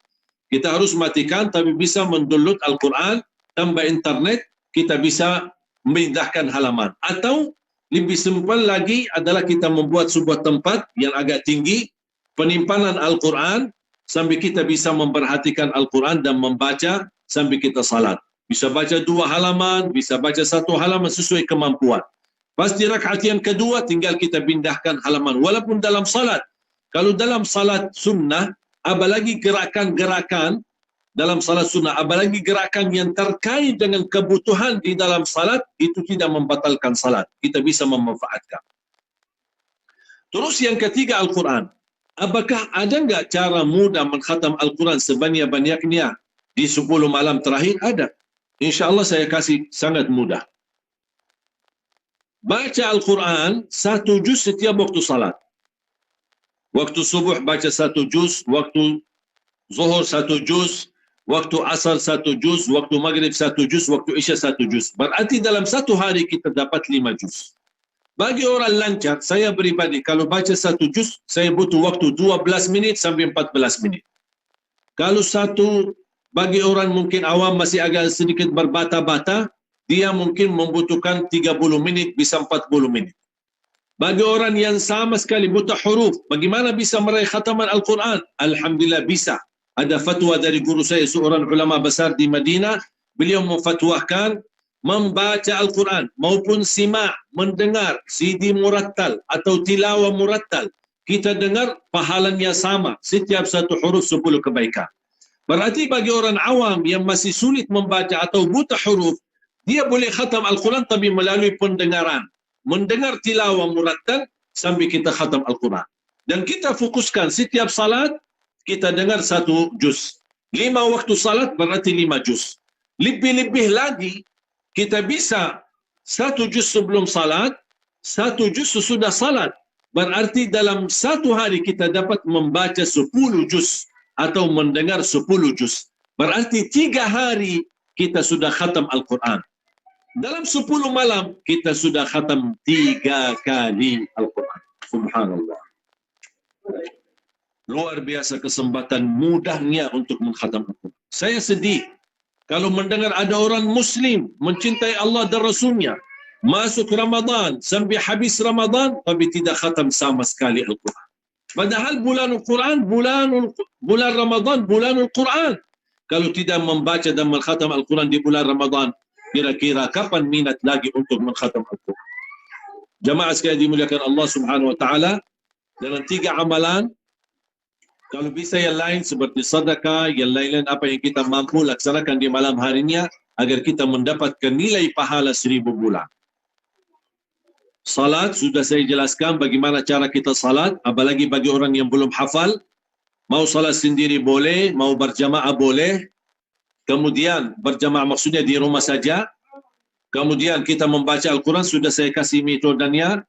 Kita harus matikan, tapi bisa mendownload Al-Quran, tambah internet, kita bisa memindahkan halaman. Atau lebih simpel lagi adalah kita membuat sebuah tempat yang agak tinggi, penyimpanan Al-Quran, sambil kita bisa memperhatikan Al-Quran dan membaca sambil kita salat. Bisa baca 2 halaman, bisa baca 1 halaman sesuai kemampuan. Pas di rakaat yang kedua, tinggal kita pindahkan halaman. Walaupun dalam salat. Kalau dalam salat sunnah, apalagi gerakan-gerakan dalam salat sunnah, apalagi gerakan yang terkait dengan kebutuhan di dalam salat, itu tidak membatalkan salat. Kita bisa memanfaatkan. Terus yang ketiga, Al-Quran. Apakah ada enggak cara mudah mengkhatam Al-Quran sebanyak-banyaknya di 10 malam terakhir? Ada. InsyaAllah saya kasih sangat mudah. Baca Al-Quran 1 juz setiap waktu salat. Waktu subuh baca 1 juz, waktu zuhur 1 juz, waktu asar 1 juz, waktu maghrib 1 juz, waktu isya 1 juz. Berarti dalam 1 hari kita dapat 5 juz. Bagi orang lancar, saya pribadi, kalau baca 1 juz, saya butuh waktu 12 minit sampai 14 minit. Kalau bagi orang mungkin awam masih agak sedikit berbata-bata, dia mungkin membutuhkan 30 menit, bisa 40 menit. Bagi orang yang sama sekali buta huruf, bagaimana bisa meraih khataman Al-Quran? Alhamdulillah bisa. Ada fatwa dari guru saya, seorang ulama besar di Madinah, beliau memfatwakan membaca Al-Quran maupun simak, mendengar CD murattal atau tilawah murattal, kita dengar pahalanya sama, setiap 1 huruf 10 kebaikan. Berarti bagi orang awam yang masih sulit membaca atau buta huruf, dia boleh khatam Al-Quran tapi melalui pendengaran. Mendengar tilawah murattal sambil kita khatam Al-Quran. Dan kita fokuskan setiap salat, kita dengar 1 juz. 5 waktu salat berarti 5 juz. Lebih-lebih lagi, kita bisa 1 juz sebelum salat, 1 juz sesudah salat. Berarti dalam 1 hari kita dapat membaca 10 juz atau mendengar 10 juz. Berarti 3 hari kita sudah khatam Al-Quran. Dalam 10 malam kita sudah khatam 3 kali Al-Quran. Subhanallah. Luar biasa kesempatan mudahnya untuk mengkhatam Al-Quran. Saya sedih kalau mendengar ada orang Muslim mencintai Allah dan Rasulnya, masuk Ramadan sampai habis Ramadan, tapi tidak khatam sama sekali Al-Quran. Padahal bulan Al-Quran, bulan Ramadan, bulan Al-Quran. Kalau tidak membaca dan mengkhatam Al-Quran di bulan Ramadan, kira-kira kapan minat lagi untuk mengkhatam Al-Quran? Jamaah sekalian dimuliakan Allah Subhanahu wa taala, dalam 3 amalan, kalau bisa yang lain seperti sedekah, yang lain-lain apa yang kita mampu laksanakan di malam harinya agar kita mendapatkan nilai pahala 1000 bulan. Salat sudah saya jelaskan bagaimana cara kita salat, apalagi bagi orang yang belum hafal. Mau salat sendiri boleh, mau berjamaah boleh. Kemudian berjamaah maksudnya di rumah saja. Kemudian kita membaca Al-Quran, sudah saya kasih metodenya.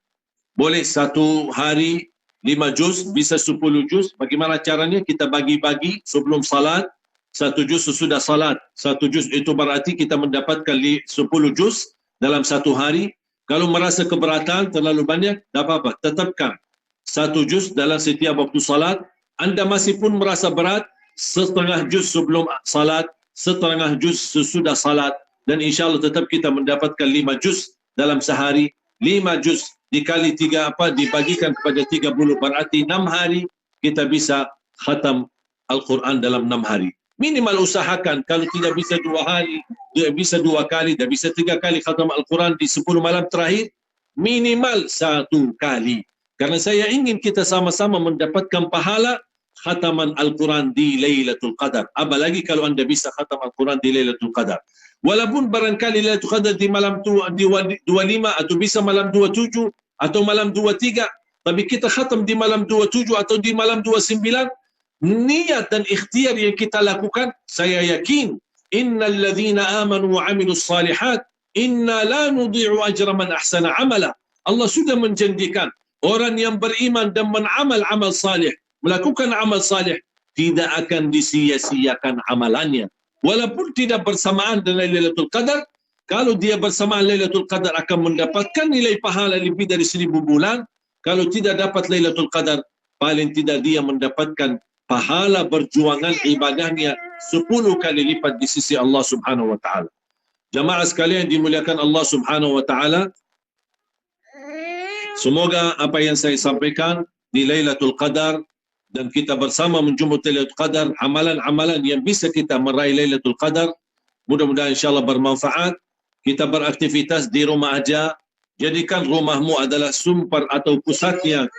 Boleh satu hari 5 juz, bisa 10 juz. Bagaimana caranya? Kita bagi-bagi sebelum salat, 1 juz sesudah salat. 1 juz itu berarti kita mendapatkan 10 juz dalam satu hari. Kalau merasa keberatan terlalu banyak, tak apa-apa, tetapkan 1 juz dalam setiap waktu salat. Anda masih pun merasa berat, setengah juz sebelum salat, setengah juz sesudah salat, dan insyaAllah tetap kita mendapatkan 5 juz dalam sehari. 5 juz dikali 3 dibagikan kepada 30, berarti 6 hari kita bisa khatam Al-Quran dalam 6 hari. Minimal usahakan, kalau tidak bisa 2 hari, bisa 2 kali, dan bisa 3 kali khatam Al-Quran di 10 malam terakhir, minimal 1 kali. Karena saya ingin kita sama-sama mendapatkan pahala khataman Al-Quran di Lailatul Qadar. Apalagi kalau anda bisa khatam Al-Quran di Lailatul Qadar. Walaupun barangkali Lailatul Qadar di malam 25 atau bisa malam 27 atau malam 23, tapi kita khatam di malam 27 atau di malam 29, niat dan ikhtiar yang kita lakukan, saya yakin innal ladzina amanu wa amilus salihat inna la nudhi'u ajra man ahsana amala. Allah sudah menjanjikan orang yang beriman dan beramal amal salih, melakukan amal salih, tidak akan disia-siakan amalannya. Walaupun tidak bersamaan dengan Lailatul Qadar, kalau dia bersamaan Lailatul Qadar akan mendapatkan nilai pahala lebih dari 1000 bulan. Kalau tidak dapat Lailatul Qadar, paling tidak dia mendapatkan pahala perjuangan ibadahnya 10 kali lipat di sisi Allah Subhanahu wa taala. Jamaah sekalian dimuliakan Allah Subhanahu wa taala, semoga apa yang saya sampaikan di Lailatul Qadar dan kita bersama menjemput Lailatul Qadar, amalan-amalan yang bisa kita meraih Lailatul Qadar, mudah-mudahan insyaAllah bermanfaat. Kita beraktivitas di rumah aja, jadikan rumahmu adalah sumber atau pusatnya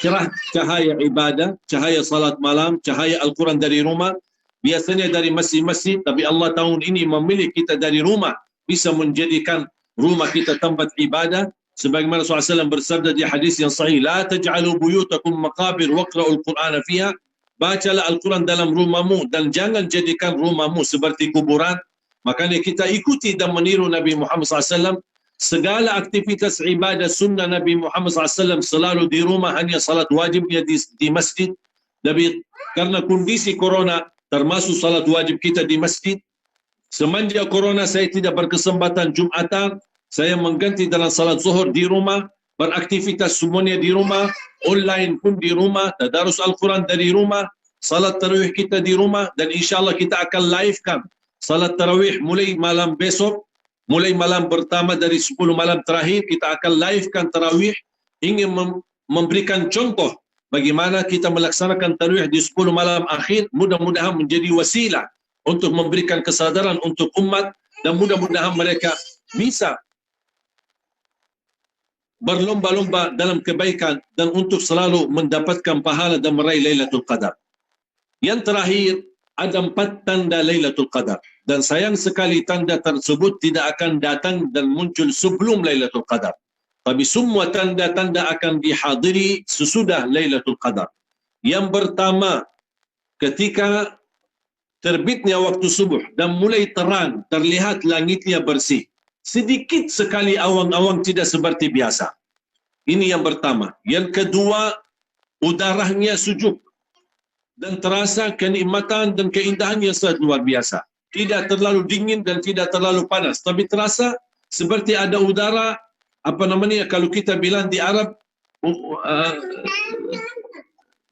cerah cahaya ibadah, cahaya salat malam, cahaya Al-Quran dari rumah. Biasanya dari masjid-masjid, tapi Allah tahun ini memilih kita dari rumah, bisa menjadikan rumah kita tempat ibadah. Sebagaimana Rasulullah SAW bersabda di hadis yang sahih, la taj'alu buyutakum maqabir waqra'ul Qur'ana fiha. Bacalah Al-Quran dalam rumahmu dan jangan jadikan rumahmu seperti kuburan. Makanya kita ikuti dan meniru Nabi Muhammad SAW. Segala aktivitas ibadah sunnah Nabi Muhammad SAW selalu di rumah, hanya salat wajibnya di masjid. Tapi karena kondisi corona, termasuk salat wajib kita di masjid. Semenjak corona saya tidak berkesempatan Jumatan, saya mengganti dalam salat zuhur di rumah, beraktivitas semuanya di rumah, online pun di rumah, tadarus Al-Quran dari rumah, salat tarawih kita di rumah, dan insyaAllah kita akan livekan salat tarawih mulai malam besok, mulai malam pertama dari 10 malam terakhir, kita akan livekan tarawih, ingin memberikan contoh bagaimana kita melaksanakan tarawih di 10 malam akhir, mudah-mudahan menjadi wasilah untuk memberikan kesadaran untuk umat, dan mudah-mudahan mereka bisa berlomba-lomba dalam kebaikan dan untuk selalu mendapatkan pahala dan meraih Lailatul Qadar. Yang terakhir, ada 4 tanda Lailatul Qadar. Dan sayang sekali tanda tersebut tidak akan datang dan muncul sebelum Lailatul Qadar. Tapi semua tanda-tanda akan dihadiri sesudah Lailatul Qadar. Yang pertama, ketika terbitnya waktu subuh dan mulai terang, terlihat langitnya bersih. Sedikit sekali awang-awang tidak seperti biasa. Ini yang pertama. Yang kedua, udaranya sejuk dan terasa kenikmatan dan keindahan yang sangat luar biasa. Tidak terlalu dingin dan tidak terlalu panas, tapi terasa seperti ada udara, kalau kita bilang di Arab,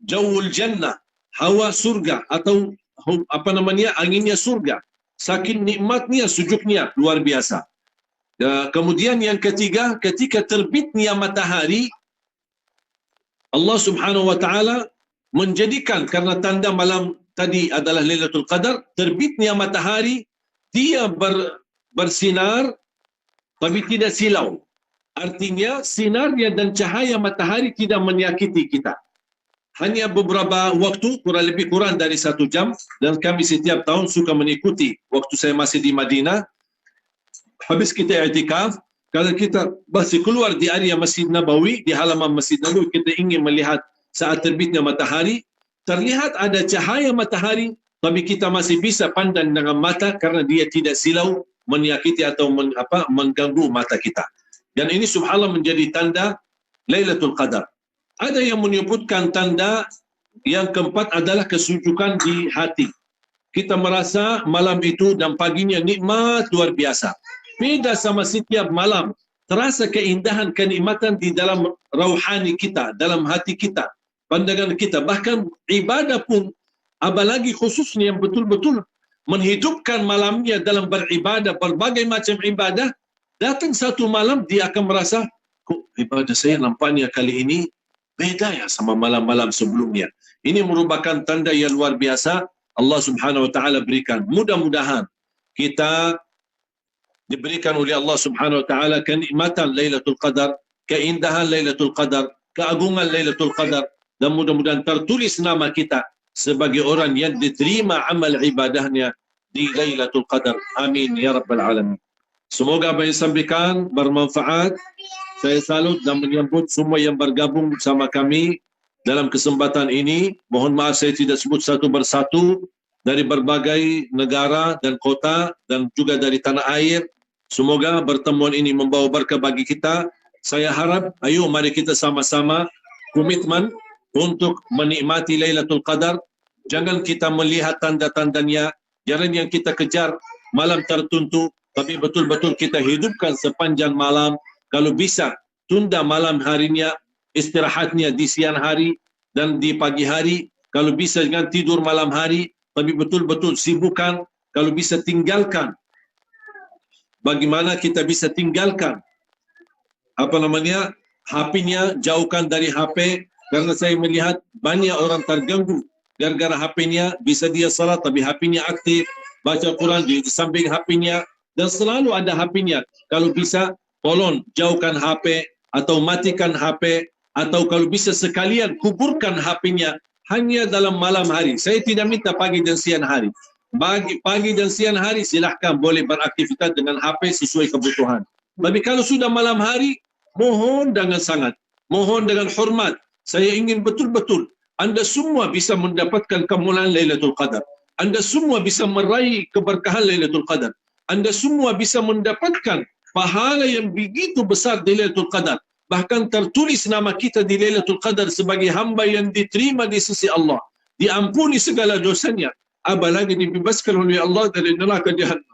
jawul jannah, hawa surga, atau anginnya surga. Saking nikmatnya, sejuknya luar biasa. Kemudian yang ketiga, ketika terbitnya matahari, Allah Subhanahu wa taala menjadikan, karena tanda malam tadi adalah Lailatul Qadar, terbitnya matahari, dia bersinar tapi tidak silau. Artinya sinarnya dan cahaya matahari tidak menyakiti kita. Hanya beberapa waktu, kurang dari 1 jam, dan kami setiap tahun suka mengikuti. Waktu saya masih di Madinah, habis kita i'tikaf, kalau kita masih keluar di area Masjid Nabawi, di halaman Masjid Nabawi, kita ingin melihat saat terbitnya matahari, terlihat ada cahaya matahari, tapi kita masih bisa pandang dengan mata karena dia tidak silau, menyakiti atau mengganggu mata kita. Dan ini subhanallah menjadi tanda Lailatul Qadar. Ada yang menyebutkan tanda yang keempat adalah kesujukan di hati. Kita merasa malam itu dan paginya nikmat luar biasa. Beda sama setiap malam. Terasa keindahan, kenikmatan di dalam rauhani kita, dalam hati kita, pandangan kita. Bahkan ibadah pun, apalagi khususnya yang betul-betul menghidupkan malamnya dalam beribadah, berbagai macam ibadah, datang satu malam dia akan merasa, kok ibadah saya nampaknya kali ini beda ya sama malam-malam sebelumnya. Ini merupakan tanda yang luar biasa Allah Subhanahu Wa Taala berikan. Mudah-mudahan kita diberikan oleh Allah Subhanahu Wa Taala kenikmatan Lailatul Qadar, keindahan Lailatul Qadar, keagungan Lailatul Qadar, dan mudah-mudahan tertulis nama kita sebagai orang yang diterima amal ibadahnya di Lailatul Qadar. Amin ya rabbal alamin. Semoga apa yang disampaikan bermanfaat. Saya salut dan menyambut semua yang bergabung bersama kami dalam kesempatan ini. Mohon maaf saya tidak sebut satu persatu, dari berbagai negara dan kota dan juga dari tanah air. Semoga pertemuan ini membawa berkah bagi kita. Saya harap, ayo mari kita sama-sama komitmen untuk menikmati Lailatul Qadar. Jangan kita melihat tanda-tandanya, jangan yang kita kejar malam tertentu, tapi betul-betul kita hidupkan sepanjang malam. Kalau bisa, tunda malam harinya, istirahatnya di siang hari dan di pagi hari. Kalau bisa jangan tidur malam hari, tapi betul-betul sibukkan. Kalau bisa tinggalkan. Bagaimana kita bisa tinggalkan HP-nya, jauhkan dari HP, karena saya melihat banyak orang terganggu gara-gara HP-nya. Bisa dia salat tapi HP-nya aktif, baca Quran di samping HP-nya, dan selalu ada HP-nya. Kalau bisa tolong jauhkan HP atau matikan HP, atau kalau bisa sekalian kuburkan HP-nya hanya dalam malam hari. Saya tidak minta pagi dan siang hari. Pagi dan siang hari silahkan boleh beraktivitas dengan HP sesuai kebutuhan. Tapi kalau sudah malam hari, mohon dengan sangat, mohon dengan hormat, saya ingin betul-betul anda semua bisa mendapatkan kemuliaan Lailatul Qadar. Anda semua bisa meraih keberkahan Lailatul Qadar. Anda semua bisa mendapatkan pahala yang begitu besar di Lailatul Qadar. Bahkan tertulis nama kita di Lailatul Qadar sebagai hamba yang diterima di sisi Allah. Diampuni segala dosanya. Apalagi dibebaskan oleh Allah dari neraka Jahannam.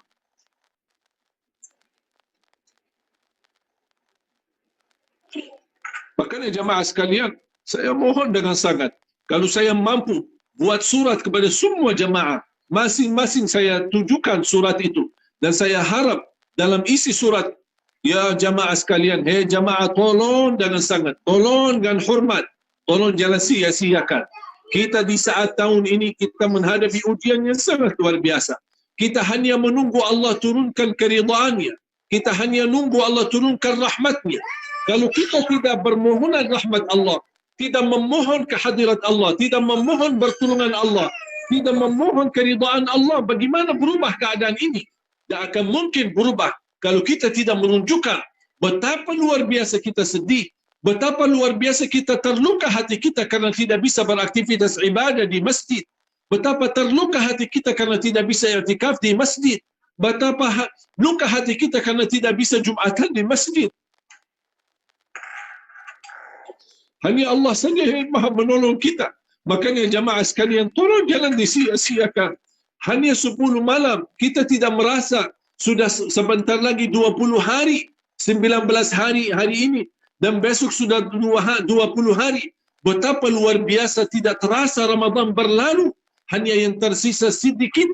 Makanya jamaah sekalian, saya mohon dengan sangat, kalau saya mampu buat surat kepada semua jamaah, masing-masing saya tujukan surat itu. Dan saya harap dalam isi surat, ya jamaah sekalian, hei jamaah, tolong dengan sangat, tolong dengan hormat, tolong jangan sia-siakan. Kita di saat tahun ini kita menghadapi ujian yang sangat luar biasa. Kita hanya menunggu Allah turunkan keridhaannya. Kita hanya menunggu Allah turunkan rahmatnya. Kalau kita tidak bermohonan rahmat Allah, tidak memohon kehadirat Allah, tidak memohon pertolongan Allah, tidak memohon keridhaan Allah, bagaimana berubah keadaan ini? Tidak akan mungkin berubah kalau kita tidak menunjukkan betapa luar biasa kita sedih, betapa luar biasa kita terluka hati kita karena tidak bisa beraktivitas ibadah di masjid, betapa terluka hati kita karena tidak bisa i'tikaf di masjid, betapa luka hati kita karena tidak bisa Jumatan di masjid. Hanya Allah saja yang maha menolong kita. Makanya jamaah sekalian, tolong jangan disia-siakan. Hanya 10 malam, kita tidak merasa sudah sebentar lagi 20 hari, 19 hari hari ini, dan besok sudah 20 hari. Betapa luar biasa tidak terasa Ramadan berlalu. Hanya yang tersisa sedikit.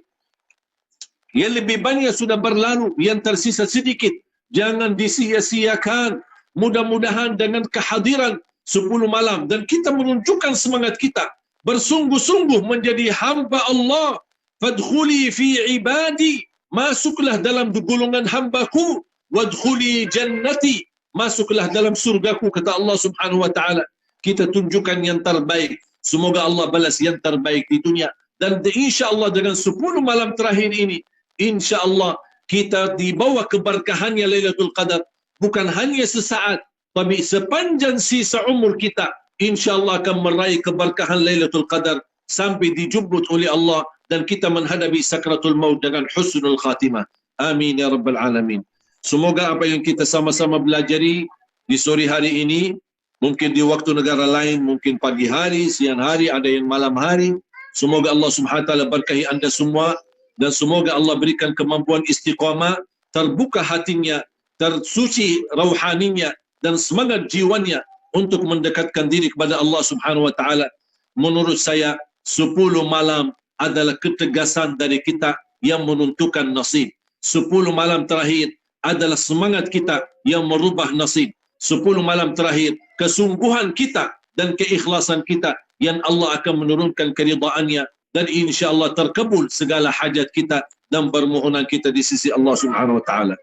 Yang lebih banyak sudah berlalu, yang tersisa sedikit. Jangan disia-siakan. Mudah-mudahan dengan kehadiran 10 malam dan kita menunjukkan semangat kita bersungguh-sungguh menjadi hamba Allah. Fadkhuli fi ibadi, masuklah dalam golongan hambaku. Wadkhuli jannati, masuklah dalam surgaku, kata Allah Subhanahu wa taala. Kita tunjukkan yang terbaik. Semoga Allah balas yang terbaik di dunia. Dan insya-Allah dengan 10 malam terakhir ini, insya-Allah kita dibawa keberkahannya Lailatul Qadar, bukan hanya sesaat, tapi sepanjang sisa umur kita, insya-Allah akan meraih keberkahan Lailatul Qadar sampai dijemput oleh Allah dan kita menghadapi sakratul maut dengan husnul khatimah. Amin ya rabbal alamin. Semoga apa yang kita sama-sama belajari di sore hari ini, mungkin di waktu negara lain, mungkin pagi hari, siang hari, ada yang malam hari. Semoga Allah Subhanahu wa taala berkahi anda semua dan semoga Allah berikan kemampuan istiqamah, terbuka hatinya, tersuci rauhaninya dan semangat jiwanya untuk mendekatkan diri kepada Allah Subhanahu wa taala. Menurut saya 10 malam adalah ketegasan dari kita yang menentukan nasib. 10 malam terakhir adalah semangat kita yang merubah nasib. 10 malam terakhir kesungguhan kita dan keikhlasan kita yang Allah akan menurunkan keridhaannya dan insya-Allah terkabul segala hajat kita dan permohonan kita di sisi Allah Subhanahu wa taala.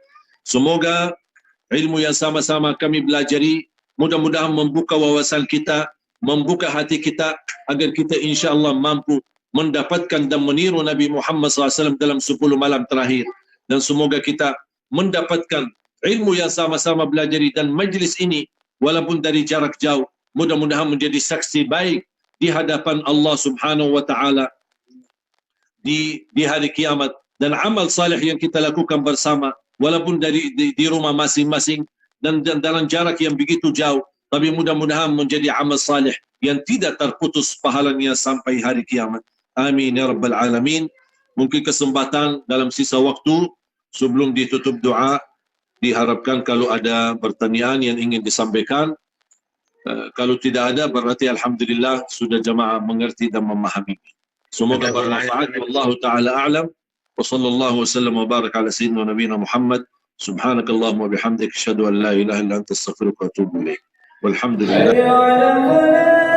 Semoga ilmu yang sama-sama kami belajari mudah-mudahan membuka wawasan kita, membuka hati kita agar kita insya-Allah mampu mendapatkan dan meniru Nabi Muhammad SAW dalam 10 malam terakhir. Dan semoga kita mendapatkan ilmu yang sama-sama belajari dan majlis ini walaupun dari jarak jauh mudah-mudahan menjadi saksi baik di hadapan Allah Subhanahu wa taala di hari kiamat, dan amal saleh yang kita lakukan bersama walaupun di rumah masing-masing dan dalam jarak yang begitu jauh, tapi mudah-mudahan menjadi amal saleh yang tidak terputus pahalanya sampai hari kiamat. Amin ya rabbal alamin. Mungkin kesempatan dalam sisa waktu sebelum ditutup doa, diharapkan kalau ada pertanyaan yang ingin disampaikan. Kalau tidak ada, berarti alhamdulillah sudah jamaah mengerti dan memahami. Semoga bermanfaat. Wallahu taala a'lam. Wa sallallahu wasallam wa baraka ala sayyidina nabiyina Muhammad. Subhanakallahumma wa bihamdika asyhadu an la ilaha illa anta astaghfiruka wa atubu ilaik. Walhamdulillah.